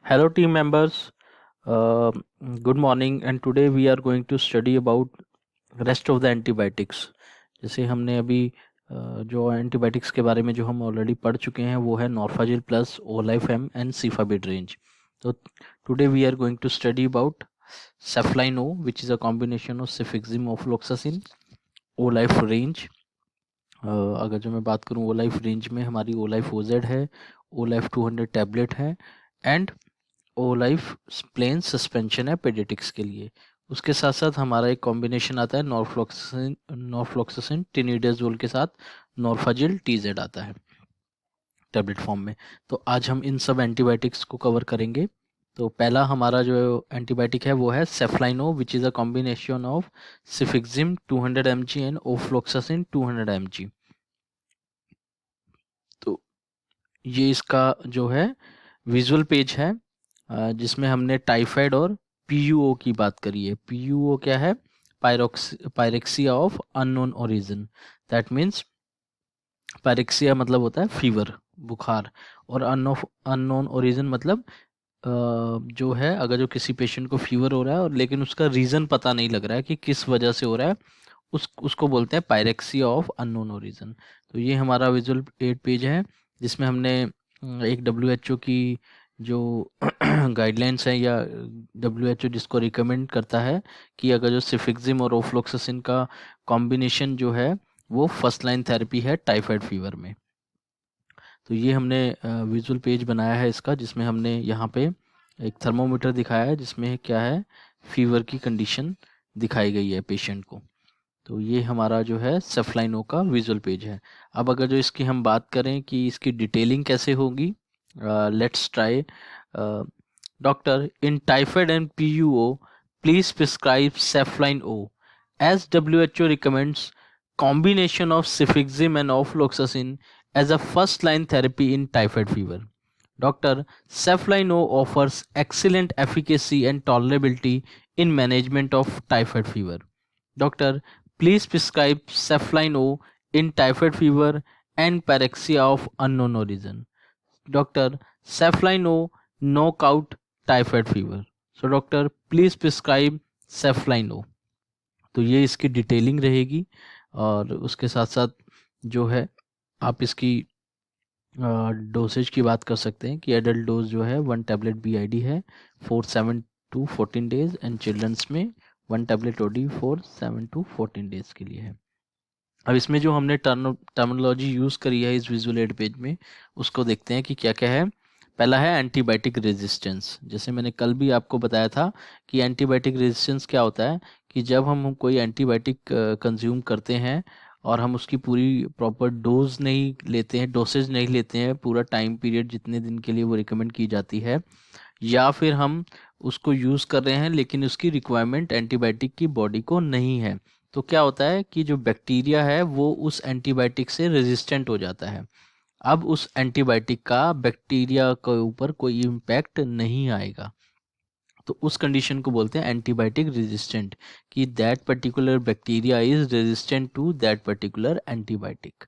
Hello, team members. Uh, Good morning. And today we are going to study about rest of the antibiotics. जैसे हमने अभी जो antibiotics के बारे में जो हम ऑलरेडी पढ़ चुके हैं वो है Norfazil plus Olifem and Cefabid range. So today we are going to study about Cefline O which is a combination of cefixime ofloxacin Olife range. अगर जो मैं बात करूँ ओलाइफ रेंज में हमारी ओलाइफ ओजेड है, ओलाइफ 200 टैबलेट है and O life plain suspension है पेडियाट्रिक्स के लिए. उसके साथ साथ हमारा एक कॉम्बिनेशन आता है नॉरफ्लॉक्सासिन टिनिडाजोल के साथ नॉर्फाजिल टीजेड आता है टैबलेट फॉर्म में. तो आज हम इन सब एंटीबायोटिक्स को कवर करेंगे. तो पहला हमारा जो एंटीबायोटिक है वो है Cefline O which is a combination of cefixime 200 mg and ofloxacin 200 mg. तो ये इसका जो है विजुअल पेज है जिसमें हमने टाइफाइड और पीयूओ की बात करी है. पीयूओ क्या है? Pyrexia of unknown origin. That means pyrexia मतलब होता है फीवर, बुखार, और अननोन ओरिजिन मतलब जो है अगर जो किसी पेशेंट को फीवर हो रहा है और लेकिन उसका रीज़न पता नहीं लग रहा है कि किस वजह से हो रहा है, उसको बोलते हैं पायरेक्सिया ऑफ अननोन ओरिजिन. तो ये हमारा विजुअल एड पेज है जिसमें हमने एक WHO की जो गाइडलाइंस है या WHO जिसको रिकमेंड करता है कि अगर जो सिफिक्सिम और ओफ्लोक्सासिन का कॉम्बिनेशन जो है वो फर्स्ट लाइन थेरेपी है टाइफाइड फीवर में. तो ये हमने विजुअल पेज बनाया है इसका जिसमें हमने यहाँ पे एक थर्मोमीटर दिखाया है जिसमें क्या है फीवर की कंडीशन दिखाई गई है पेशेंट को. तो ये हमारा जो है सेफ्लाइनो का विजुअल पेज है. अब अगर जो इसकी हम बात करें कि इसकी डिटेलिंग कैसे होगी, let's try. Doctor, in typhoid and PUO please prescribe Cefline O as WHO recommends combination of cefixime and ofloxacin as a first line therapy in typhoid fever. Doctor, Cefline O offers excellent efficacy and tolerability in management of typhoid fever. Doctor, please prescribe Cefline O in typhoid fever and pyrexia of unknown origin. Doctor, Cefline O knockout typhoid fever. So doctor, please prescribe Cefline O. तो ये इसकी detailing रहेगी और उसके साथ साथ जो है आप इसकी डोसेज की बात कर सकते हैं कि एडल्ट डोज जो है 1 टैबलेट BID है for 7 to 14 days and childrens में 1 tablet OD for 7 to 14 days के लिए है. अब इसमें जो हमने टर्मिनोलॉजी यूज़ करी है इस विजुअल एड पेज में उसको देखते हैं कि क्या क्या है. पहला है एंटीबायोटिक रेजिस्टेंस. जैसे मैंने कल भी आपको बताया था कि एंटीबायोटिक रेजिस्टेंस क्या होता है कि जब हम कोई एंटीबायोटिक कंज्यूम करते हैं और हम उसकी पूरी प्रॉपर डोज नहीं लेते हैं, डोसेज नहीं लेते हैं पूरा टाइम पीरियड जितने दिन के लिए वो रिकमेंड की जाती है, या फिर हम उसको यूज़ कर रहे हैं लेकिन उसकी रिक्वायरमेंट एंटीबायोटिक की बॉडी को नहीं है, तो क्या होता है कि जो बैक्टीरिया है वो उस एंटीबायोटिक से रेजिस्टेंट हो जाता है. अब उस एंटीबायोटिक का बैक्टीरिया के ऊपर कोई इम्पैक्ट नहीं आएगा. तो उस कंडीशन को बोलते हैं एंटीबायोटिक रेजिस्टेंट, कि that particular bacteria is resistant to that particular antibiotic.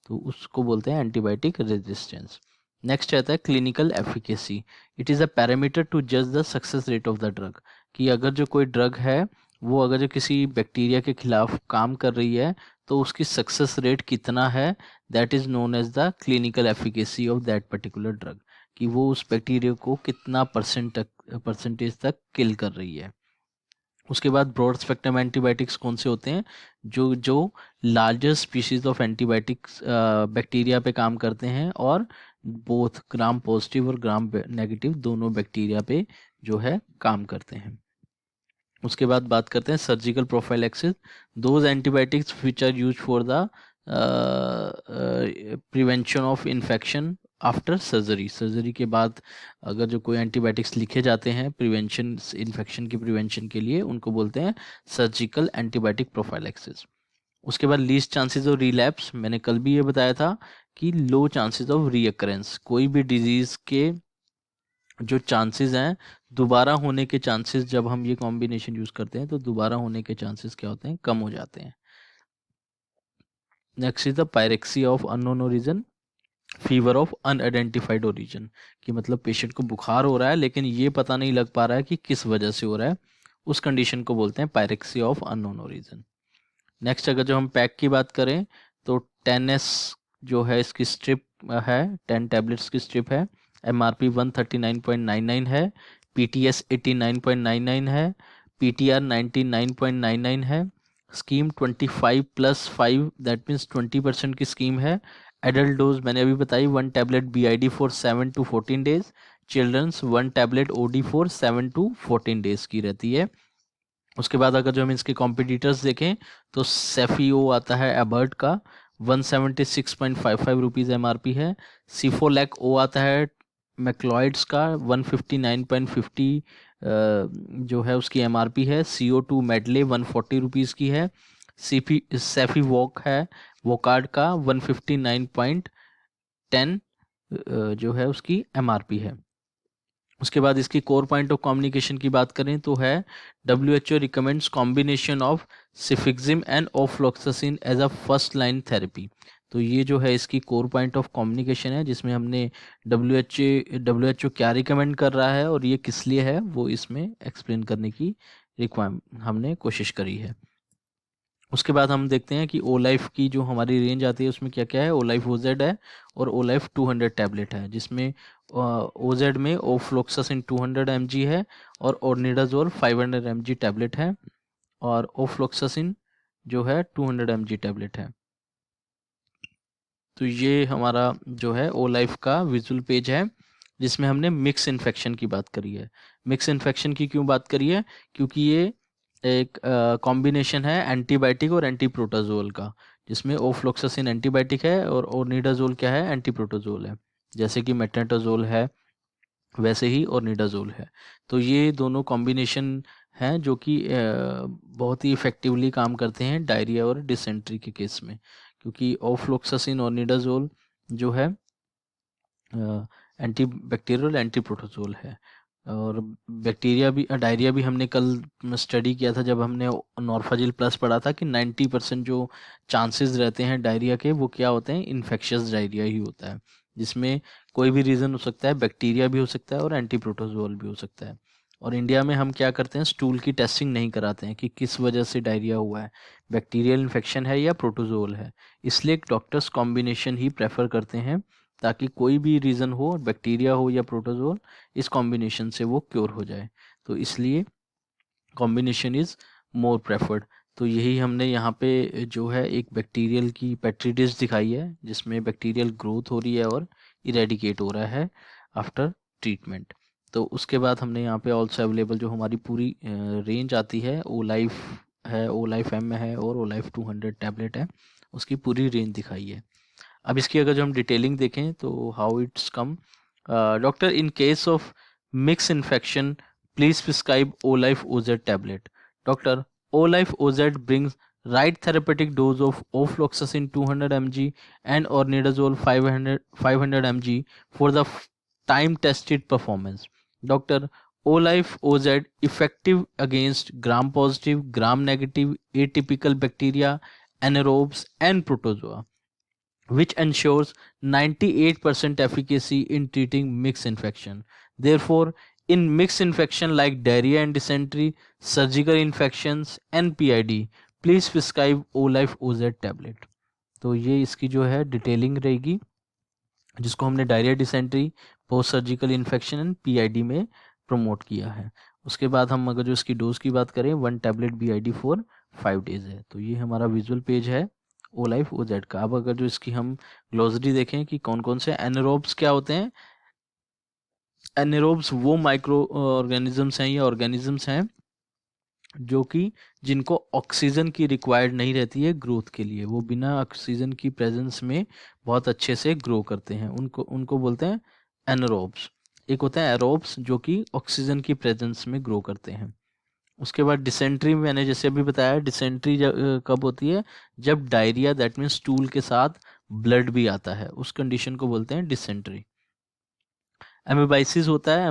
तो उसको बोलते हैं एंटीबायोटिक रेजिस्टेंस. नेक्स्ट आता है clinical efficacy. It is a parameter to जज the success rate of the drug. कि अगर जो कोई ड्रग है वो अगर जो किसी बैक्टीरिया के खिलाफ काम कर रही है तो उसकी सक्सेस रेट कितना है, that is known as the clinical efficacy of that particular drug. कि वो उस बैक्टीरिया को कितना परसेंटेज तक किल कर रही है. उसके बाद ब्रॉड स्पेक्ट्रम एंटीबायोटिक्स कौन से होते हैं? जो जो larger species of antibiotics bacteria पे काम करते हैं और बोथ ग्राम पॉजिटिव और ग्राम नेगेटिव दोनों बैक्टीरिया पे जो है काम करते हैं. उसके बाद बात करते हैं surgical prophylaxis. Those antibiotics which are use for the prevention of infection after surgery. Surgery के बाद अगर जो कोई एंटीबायोटिक्स लिखे जाते हैं प्रिवेंशन इन्फेक्शन की प्रिवेंशन के लिए उनको बोलते हैं सर्जिकल एंटीबायोटिक प्रोफाइलैक्सिस. उसके बाद लीस्ट चांसेस ऑफ रिलैप्स. मैंने कल भी ये बताया था कि लो चांसेस ऑफ रीअकरेंस. कोई भी डिजीज़ के जो चांसेस हैं दोबारा होने के चांसेस जब हम ये कॉम्बिनेशन यूज़ करते हैं तो दोबारा होने के चांसेस क्या होते हैं, कम हो जाते हैं. Next is the pyrexia of unknown origin. Fever of unidentified origin, कि मतलब पेशेंट को बुखार हो रहा है लेकिन ये पता नहीं लग पा रहा है कि किस वजह से हो रहा है, उस कंडीशन को बोलते हैं pyrexia of unknown origin. Next अगर जो हम पैक की बात करें तो 10S जो है इसकी स्ट्रिप है, 10 टैबलेट्स की स्ट्रिप है, MRP 139.99 है, PTS 89.99 है, PTR 99.99 है, स्कीम 25+5 दैट मीन्स 20% की स्कीम है। एडल्ट डोज मैंने अभी बताई 1 tablet BID for 7 to 14 days, childrens 1 tablet OD for 7 to 14 days की रहती है। उसके बाद अगर जो हम इसके कॉम्पिटिटर्स देखें तो सेफियो आता है एबर्ट का 176.55 रुपीज़ MRP है, सीफोलैक ओ आता है मैक्लॉइड्स का 159.50 जो है उसकी MRP है, CO2 मेडले 140 रुपीज़ की है, सेफी वॉक है वोकार्ड का 159.10 जो है उसकी MRP है। उसके बाद इसकी कोर पॉइंट ऑफ कम्युनिकेशन की बात करें तो है WHO recommends combination of cefixime and ofloxacin as a first line therapy. तो ये जो है इसकी कोर पॉइंट ऑफ कम्युनिकेशन है, जिसमें हमने WHO क्या रिकमेंड कर रहा है और ये किस लिए है वो इसमें एक्सप्लेन करने की रिक्वायरमेंट हमने कोशिश करी है। उसके बाद हम देखते हैं कि ओ लाइफ की जो हमारी रेंज आती है उसमें क्या क्या है। ओ लाइफ OZ है और ओ लाइफ 200 टैबलेट है, जिसमें OZ में ओफ्लोक्सासिन 200 mg है और ओर्निडाजोल 500 mg टैबलेट है, और ओफ्लोक्सासिन जो है 200 mg टैबलेट है। तो ये हमारा जो है ओ लाइफ का विजुअल पेज है, जिसमें हमने मिक्स इन्फेक्शन की बात करी है। मिक्स इन्फेक्शन की क्यों बात करी है, क्योंकि ये एक कॉम्बिनेशन है एंटीबायोटिक और एंटीप्रोटोजोल का, जिसमें ओफ्लोक्सासिन एंटीबायोटिक है और ओर्निडाजोल क्या है, एंटीप्रोटोजोल है। जैसे कि मेट्रोनिडाजोल है वैसे ही ओर्निडाजोल है। तो ये दोनों कॉम्बिनेशन हैं जो कि बहुत ही इफ़ेक्टिवली काम करते हैं डायरिया और डिसेंट्री के केस में, क्योंकि ओफ्लोक्सासिन ओर्निडाजोल जो है एंटी बैक्टीरियल एंटी प्रोटोजोल है। और बैक्टीरिया भी डायरिया भी हमने कल स्टडी किया था जब हमने नॉर्फाजिल प्लस पढ़ा था कि 90% जो चांसेस रहते हैं डायरिया के वो क्या होते हैं, इन्फेक्शियस डायरिया ही होता है, जिसमें कोई भी रीज़न हो सकता है, बैक्टीरिया भी हो सकता है और एंटी प्रोटोजोल भी हो सकता है। और इंडिया में हम क्या करते हैं, स्टूल की टेस्टिंग नहीं कराते हैं कि किस वजह से डायरिया हुआ है, बैक्टीरियल इन्फेक्शन है या प्रोटोजोल है। इसलिए डॉक्टर्स कॉम्बिनेशन ही प्रेफर करते हैं, ताकि कोई भी रीज़न हो, बैक्टीरिया हो या प्रोटोजोल, इस कॉम्बिनेशन से वो क्योर हो जाए। तो इसलिए कॉम्बिनेशन इज़ मोर प्रेफर्ड। तो यही हमने यहाँ पे जो है एक बैक्टीरियल की पेट्री डिश दिखाई है, जिसमें बैक्टीरियल ग्रोथ हो रही है और इरेडिकेट हो रहा है आफ्टर ट्रीटमेंट। तो उसके बाद हमने यहाँ पे ऑल्सो अवेलेबल जो हमारी पूरी रेंज आती है, ओ लाइफ है, ओ लाइफ M है और ओ लाइफ 200 टैबलेट है, उसकी पूरी रेंज दिखाई है। अब इसकी अगर जो हम डिटेलिंग देखें तो how it's come, doctor in case of mix infection please prescribe O life OZ tablet. Doctor, O life OZ brings right therapeutic dose of ofloxacin 200 mg and ornidazole 500 mg for the time tested performance. Doctor, O life OZ effective against gram positive, gram negative, atypical bacteria, anaerobes and protozoa, which ensures 98% efficacy in treating mixed infection. Therefore, in mixed infection like diarrhea and dysentery, surgical infections and PID, please prescribe O-Life OZ tablet. तो ये इसकी जो है detailing रहेगी, जिसको हमने diarrhoea, dysentery, post surgical infection and PID में promote किया है। उसके बाद हम अगर जो इसकी डोज की बात करें, 1 टैबलेट BID फॉर 5 डेज है। तो ये हमारा विजुअल पेज है ओ लाइफ OZ का। अब अगर जो इसकी हम ग्लोसरी देखें कि कौन कौन से एनारोब्स क्या होते हैं, एनारोब्स वो माइक्रो ऑर्गेनिजम्स हैं या ऑर्गेनिजम्स हैं जो कि जिनको ऑक्सीजन की रिक्वायर्ड नहीं रहती है ग्रोथ के लिए, वो बिना ऑक्सीजन की प्रेजेंस में बहुत अच्छे से ग्रो करते हैं, उनको उनको बोलते हैं एनारोब्स। एक होता है एरोब्स जो कि ऑक्सीजन की प्रेजेंस में ग्रो करते हैं। उसके बाद डिसेंट्री मैंने जैसे अभी बताया, डिसेंट्री कब होती है, जब डायरिया दैट मीन्स स्टूल के साथ ब्लड भी आता है, उस कंडीशन को बोलते हैं डिसेंट्री। एमेबाइसिस होता है,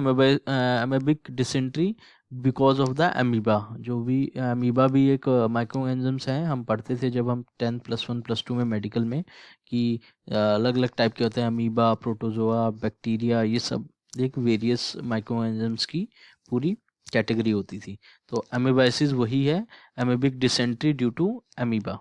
amoebic dysentery, because of the amoeba. जो भी अमीबा भी एक माइक्रो ऑर्गेनिजम्स हैं, हम पढ़ते थे जब हम 10+1+2 में मेडिकल में, कि अलग अलग टाइप के होते हैं, अमीबा, प्रोटोजोआ, बैक्टीरिया, ये सब एक वेरियस माइक्रो ऑर्गेनिजम्स की पूरी कैटेगरी होती थी। तो अमीबाइसिस वही है, amoebic dysentery due to amoeba.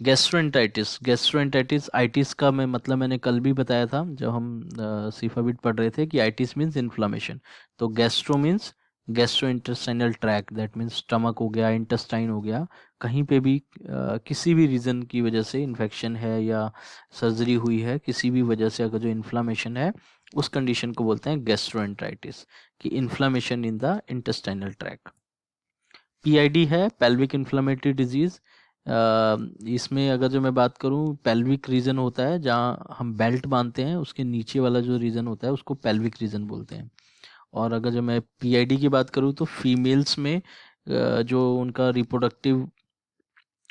Gastroenteritis, itis का मैं मतलब मैंने कल भी बताया था जब हम सीफाबिट पढ़ रहे थे कि आइटिस मीन्स इन्फ्लामेशन। तो gastro means gastro intestinal tract, that means stomach हो गया, इंटेस्टाइन हो गया, कहीं पे भी किसी भी रीज़न की वजह से इन्फेक्शन है या सर्जरी हुई है, किसी भी वजह से अगर जो इन्फ्लामेशन है, उस कंडीशन को बोलते हैं गैस्ट्रोएंटाइटिस, कि inflammation in the intestinal tract. PID है पेल्विक इन्फ्लेमेटरी डिजीज़। इसमें अगर जो मैं बात करूं, पेल्विक रीजन होता है जहां हम बेल्ट बांधते हैं, उसके नीचे वाला जो रीजन होता है उसको पेल्विक रीजन बोलते हैं। और अगर जो मैं पीआईडी की बात करूं तो फीमेल्स में जो उनका रिप्रोडक्टिव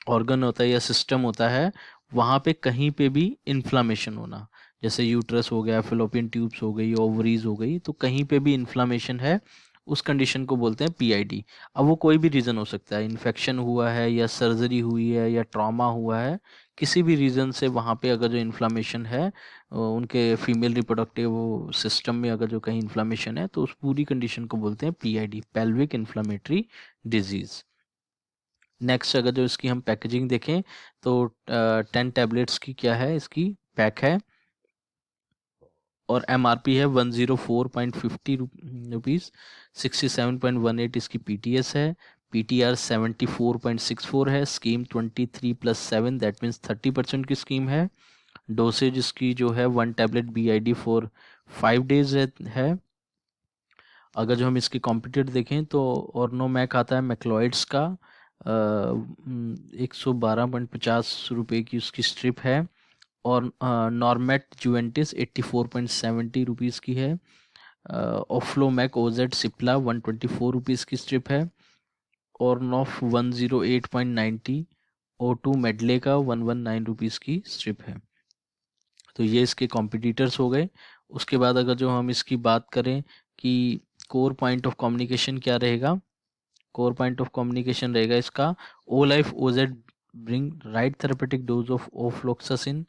ऑर्गन होता है या सिस्टम होता है, वहाँ पे कहीं पे भी इन्फ्लामेशन होना, जैसे यूट्रस हो गया, फिलोपियन ट्यूब्स हो गई, ओवरीज हो गई, तो कहीं पे भी इन्फ्लामेशन है, उस कंडीशन को बोलते हैं पीआईडी। अब वो कोई भी रीज़न हो सकता है, इन्फेक्शन हुआ है या सर्जरी हुई है या ट्रॉमा हुआ है, किसी भी रीज़न से वहाँ पे अगर जो इन्फ्लामेशन है, उनके फीमेल रिप्रोडक्टिव सिस्टम में अगर जो कहीं इन्फ्लामेशन है, तो उस पूरी कंडीशन को बोलते हैं PID, pelvic inflammatory disease. Next अगर जो इसकी हम पैकेजिंग देखें तो 10 टैबलेट्स की क्या है, इसकी पैक है, और एमआरपी है 104.50 रुपीज़। 67.18 इसकी पीटीएस है, पीटीआर 74.64 है, स्कीम 23+7 दैट मीन्स 30% की स्कीम है। डोसेज इसकी जो है 1 टैबलेट बीआईडी फॉर 5 डेज है। अगर जो हम इसकी कॉम्पिटिटर देखें तो ऑर्नोमैक आता है मैक्लॉइड्स का, 112.50 रुपये की उसकी स्ट्रिप है। और नॉर्मेट जुवेंटिस 84.70 रुपीज़ की है। ओफ्लोमैक ओजेड सिप्ला 124 रुपीज़ की स्ट्रिप है। और नॉफ 108.90, O2 मेडले का 119 रुपीज़ की स्ट्रिप है। तो ये इसके कॉम्पिटिटर्स हो गए। उसके बाद अगर जो हम इसकी बात करें कि कोर पॉइंट ऑफ कम्युनिकेशन क्या रहेगा, कोर पॉइंट ऑफ कम्युनिकेशन रहेगा इसका O life OZ bring right therapeutic dose of ofloxacin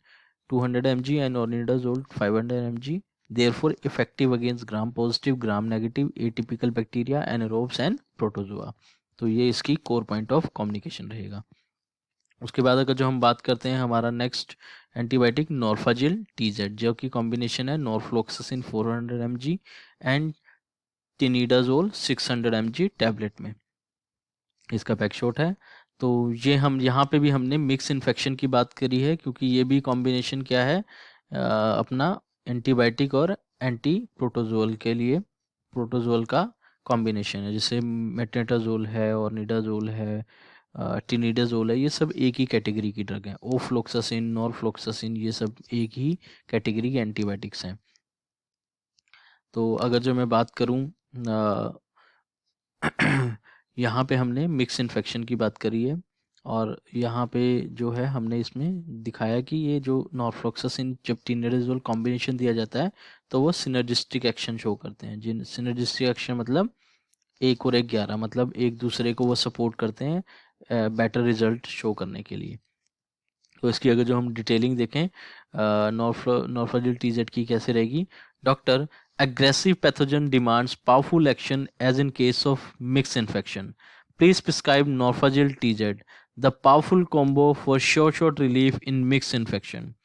200 mg and ornidazole 500 mg, therefore effective against gram positive gram negative atypical bacteria anaerobes and protozoa। तो ये इसकी core point of communication रहेगा। उसके बाद अगर जो हम बात करते हैं हमारा नेक्स्ट एंटीबायोटिक नॉर्फाजिल टीजेड, जो कि कॉम्बिनेशन है norfloxacin 400 mg and tinidazole 600 mg tablet में, इसका पैक शॉट है। तो ये हम यहाँ पे भी हमने मिक्स इन्फेक्शन की बात करी है, क्योंकि ये भी कॉम्बिनेशन क्या है, अपना एंटीबायोटिक और एंटी प्रोटोजोल के लिए प्रोटोजोल का कॉम्बिनेशन है, जैसे मेट्रोनिडाजोल है और निडाजोल है, टिनिडाजोल है, ये सब एक ही कैटेगरी की ड्रग हैं। ओफ्लोक्सासिन, नॉरफ्लोक्सासिन, ये सब एक ही कैटेगरी के एंटीबायोटिक्स हैं। तो अगर जो मैं बात करूँ, यहाँ पे हमने मिक्स इन्फेक्शन की बात करी है, और यहाँ पे जो है हमने इसमें दिखाया कि ये जो नॉरफ्लोक्सासिन जब टिनिडाजोल कॉम्बिनेशन दिया जाता है तो वो सिनर्जिस्टिक एक्शन शो करते हैं। जिन सिनर्जिस्टिक एक्शन मतलब 1 और 1 11, मतलब एक दूसरे को वो सपोर्ट करते हैं बेटर रिजल्ट शो करने के लिए। तो इसकी अगर जो हम डिटेलिंग देखें, नॉर्फाजिल टीजेड की कैसे रहेगी, doctor aggressive pathogen demands powerful action as in case of mixed infection. Please prescribe Norfagil TZ, the powerful combo for short relief in mixed infection.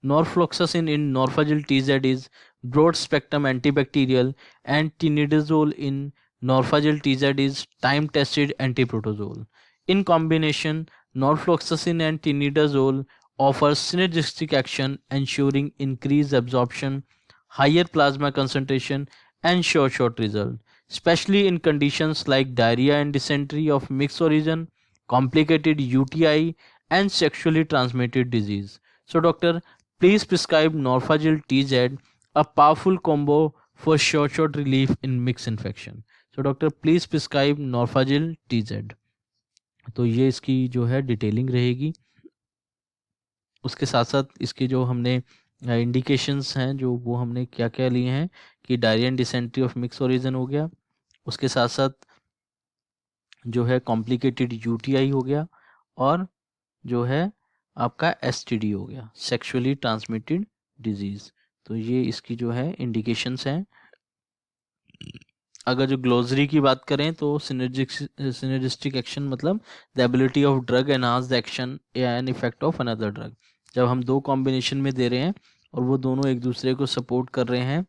Norfloxacin in Norfagil TZ is broad spectrum antibacterial, and tinidazole in Norfagil TZ is time tested antiprotozoal. In combination, norfloxacin and tinidazole offer synergistic action, ensuring increased absorption, higher plasma concentration, and short result, especially in conditions like diarrhea and dysentery of mixed origin, complicated UTI, and sexually transmitted disease. So, doctor, please prescribe Norfagil TZ, a powerful combo for short relief in mixed infection. So, doctor, please prescribe Norfagil TZ. तो ये इसकी जो है detailing रहेगी। उसके साथ साथ इसके जो हमने इंडिकेशंस हैं जो वो हमने क्या क्या लिए हैं कि diarrhoea and dysentery of mix origin हो गया। उसके साथ साथ जो है कॉम्प्लिकेटेड यूटीआई हो गया, और जो है आपका एसटीडी हो गया, सेक्सुअली ट्रांसमिटेड डिजीज। तो ये इसकी जो है इंडिकेशंस हैं। अगर जो ग्लोसरी की बात करें तो सिनर्जिस्टिक एक्शन मतलब the ability of drug enhance the action and effect of another drug. जब हम दो कॉम्बिनेशन में दे रहे हैं और वो दोनों एक दूसरे को सपोर्ट कर रहे हैं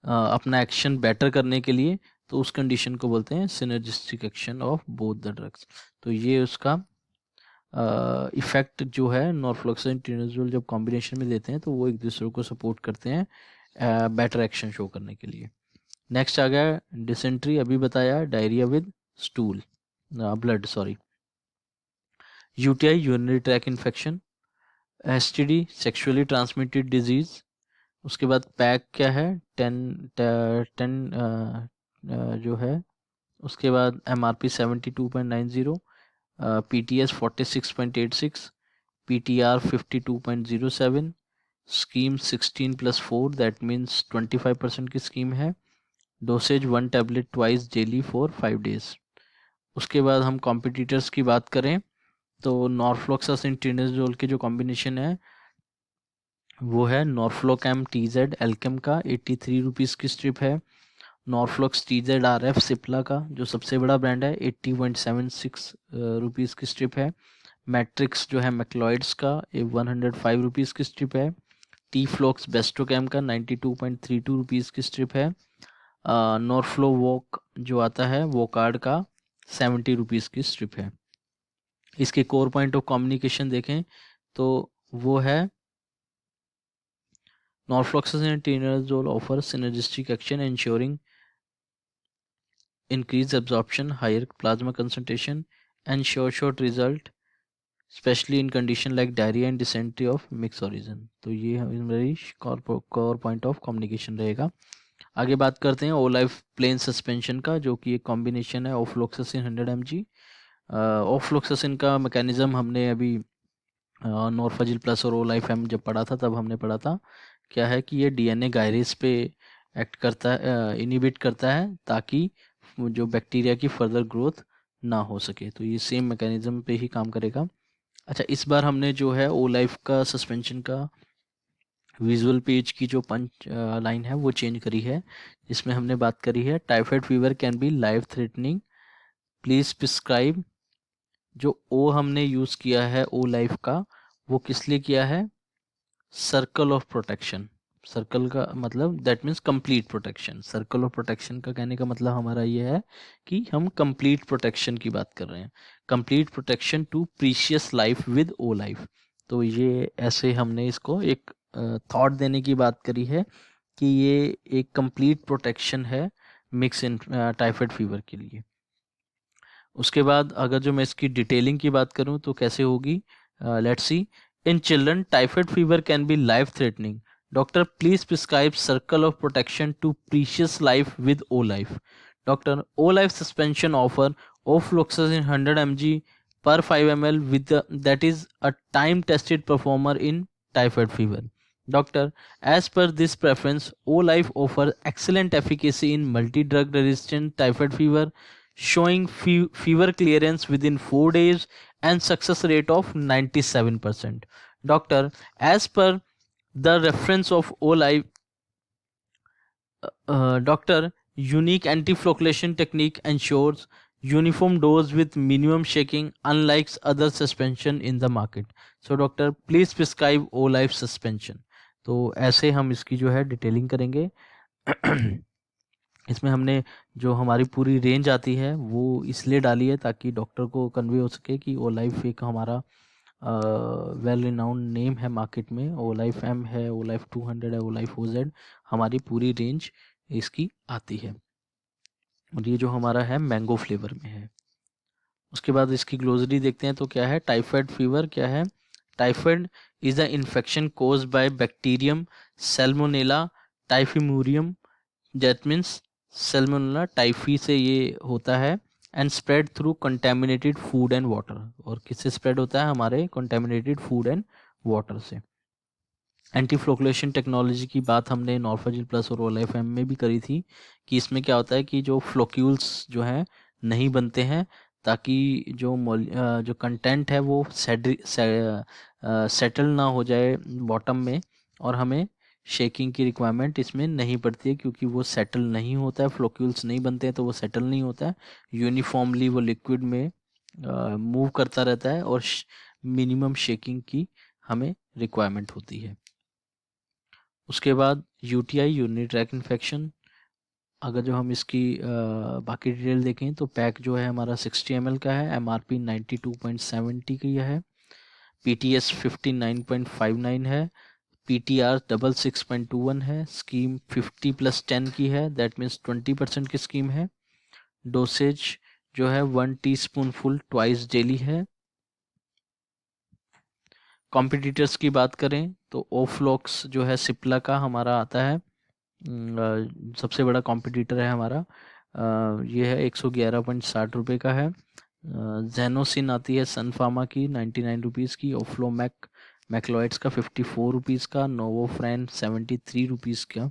अपना एक्शन बेटर करने के लिए, तो उस कंडीशन को बोलते हैं synergistic action of both the drugs. तो ये उसका इफेक्ट जो है नॉरफ्लॉक्सासिन ट्रिनोजोल जब कॉम्बिनेशन में देते हैं तो वो एक दूसरे को सपोर्ट करते हैं बेटर एक्शन शो करने के लिए। नेक्स्ट आ गया डिसेंट्री, अभी बताया, diarrhoea with stool blood, sorry, UTI urinary track infection, STD sexually transmitted disease. उसके बाद पैक क्या है, 10 जो है, उसके बाद MRP 72.90, PTS 46.86, PTR 52.07, scheme 16+4 that means 25% की स्कीम है, dosage 1 tablet twice daily for 5 days. उसके बाद हम कॉम्पिटिटर्स की बात करें तो नॉरफ्लॉक्सासिन ट्रिनोजोल के जो कॉम्बिनेशन है वो है नॉरफ्लोकैम टीजेड एल्केम का 83 रुपीज़ की स्ट्रिप है, नॉरफ्लॉक्स टीजेड आरएफ सिप्ला का जो सबसे बड़ा ब्रांड है 80.76 रुपीज़ की स्ट्रिप है, मैट्रिक्स जो है मैक्लॉइड्स का 105 रुपीज़ की स्ट्रिप है, टी फ्लॉक्स बेस्टोकैम का 92.32 रुपीज़ की स्ट्रिप है, नॉरफ्लो वॉक जो आता है वो कार्ड का 70 रुपीज़ की स्ट्रिप है। इसके कोर पॉइंट ऑफ कम्युनिकेशन देखें तो वो है norfloxacin and tinazole offer synergistic action ensuring increased absorption, higher plasma concentration and short result, especially in condition like diarrhea and dysentery of mixed origin। तो ये हमारी कोर पॉइंट ऑफ कम्युनिकेशन रहेगा। आगे बात करते हैं ओलाइफ प्लेन सस्पेंशन का, जो कि एक कॉम्बिनेशन है ऑफ्लोक्सासिन 100 mg। ऑफ्लोक्सासिन का मैकेनिज्म हमने अभी नॉर्फाजिल प्लस और ओलाइफ एम जब पढ़ा था तब हमने पढ़ा था क्या है कि ये डीएनए गायरेज पे एक्ट करता है, इनिबिट करता है ताकि जो बैक्टीरिया की फर्दर ग्रोथ ना हो सके। तो ये सेम मैकेनिज्म पे ही काम करेगा। अच्छा, इस बार हमने जो है ओ लाइफ का सस्पेंशन का विजुअल पेज की जो पंच लाइन है वो चेंज करी है, जिसमें हमने बात करी है typhoid fever can be life threatening, please prescribe. जो ओ हमने यूज़ किया है ओ लाइफ का, वो किस लिए किया है, सर्कल ऑफ प्रोटेक्शन। सर्कल का मतलब that means complete protection. Circle of protection का कहने का मतलब हमारा ये है कि हम कंप्लीट प्रोटेक्शन की बात कर रहे हैं, complete protection to precious life with O life. तो ये ऐसे हमने इसको एक थॉट देने की बात करी है कि ये एक कंप्लीट प्रोटेक्शन है मिक्स इन टाइफाइड फीवर के लिए। उसके बाद अगर जो मैं इसकी डिटेलिंग की बात करूं तो कैसे होगी, let's see. In children, typhoid fever can be life-threatening. Doctor, please prescribe circle of protection to precious life with O-Life. Doctor, O-Life suspension offer ofloxacin 100 mg per 5 ml with that is a time-tested performer in typhoid fever. Doctor, as per this preference, O-Life offers excellent efficacy in multi-drug resistant typhoid fever, showing fever clearance within 4 days and success rate of 97%. Doctor, as per the reference of O-Life, doctor, unique anti-flocculation technique ensures uniform dose with minimum shaking unlike other suspension in the market. So doctor, please prescribe O-Life suspension. तो ऐसे हम इसकी जो है detailing करेंगे। इसमें हमने जो हमारी पूरी रेंज आती है वो इसलिए डाली है ताकि डॉक्टर को कन्वे हो सके कि ओ लाइफ एक हमारा वेल रिनाउंड नेम है मार्केट में। ओ लाइफ एम है, ओ लाइफ 200 है, ओ लाइफ OZ, हमारी पूरी रेंज इसकी आती है। और ये जो हमारा है मैंगो फ्लेवर में है। उसके बाद इसकी ग्लोसरी देखते हैं तो क्या है, टाइफाइड फीवर क्या है, typhoid is a infection caused by bacterium Salmonella typhimurium, that means Salmonella typhi से ये होता है, and spread through contaminated food and water. और किससे स्प्रेड होता है, हमारे कंटेमिनेटेड फूड एंड वाटर से। एंटी फ्लोकुलेशन टेक्नोलॉजी की बात हमने नॉर्फेजिल प्लस और ओलाइफ-एम में भी करी थी कि इसमें क्या होता है कि जो फ्लोक्यूल्स जो हैं नहीं बनते हैं, ताकि जो कंटेंट है वो सेटल ना हो जाए बॉटम में, और हमें शेकिंग की रिक्वायरमेंट इसमें नहीं पड़ती है, क्योंकि वो सेटल नहीं होता है, फ्लोक्यूल्स नहीं बनते हैं तो वो सेटल नहीं होता है, यूनिफॉर्मली वो लिक्विड में मूव करता रहता है, और मिनिमम शेकिंग की हमें रिक्वायरमेंट होती है। उसके बाद यूटीआई, यूरिनरी ट्रैक इन्फेक्शन, अगर जो हम इसकी बाकी डिटेल देखें तो पैक जो है हमारा 60 ml का है, एमआरपी 92.70 की है, पीटीएस 59.59 है, पीटीआर 66.21 है, स्कीम 50+10 की है, दैट मीन्स 20% की स्कीम है, डोसेज जो है 1 टीस्पूनफुल ट्वाइस डेली है। कॉम्पिटिटर्स की बात करें तो ओफ्लॉक्स जो है सिप्ला का हमारा आता है, सबसे बड़ा कॉम्पिटिटर है हमारा, ये है 111.60 रुपये का है। जेनोसिन आती है सन फार्मा की 99 रुपीज़ की, ओफ्लोमैक मैक्लोइड्स का 54 रुपीज़ का, नोवोफ्रेन 73 रुपीज़ का।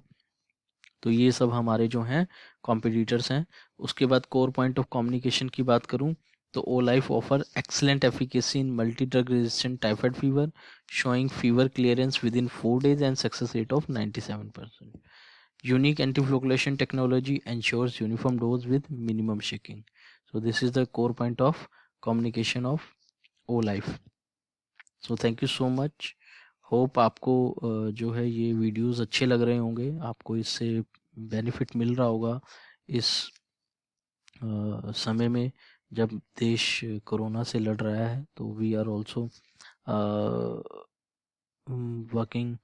तो ये सब हमारे जो हैं कॉम्पिटिटर्स हैं। उसके बाद कोर पॉइंट ऑफ कम्युनिकेशन की बात करूं तो O life offer excellent efficacy in multi drug resistant typhoid fever, showing fever clearance within 4 days and success rate of 97%. Unique antiflocculation technology ensures uniform dose with minimum shaking. So this is the core point of communication of O-Life. So thank you so much. Hope आपको जो है ये videos अच्छे लग रहे होंगे, आपको इससे बेनिफिट मिल रहा होगा इस समय में जब देश कोरोना से लड़ रहा है। तो we are also working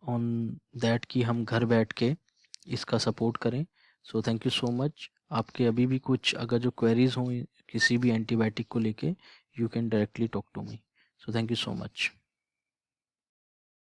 on that कि हम घर बैठ के इसका सपोर्ट करें। So thank you so much. आपके अभी भी कुछ अगर जो क्वेरीज हों किसी भी एंटीबायोटिक को लेके, you can directly talk to me. So thank you so much.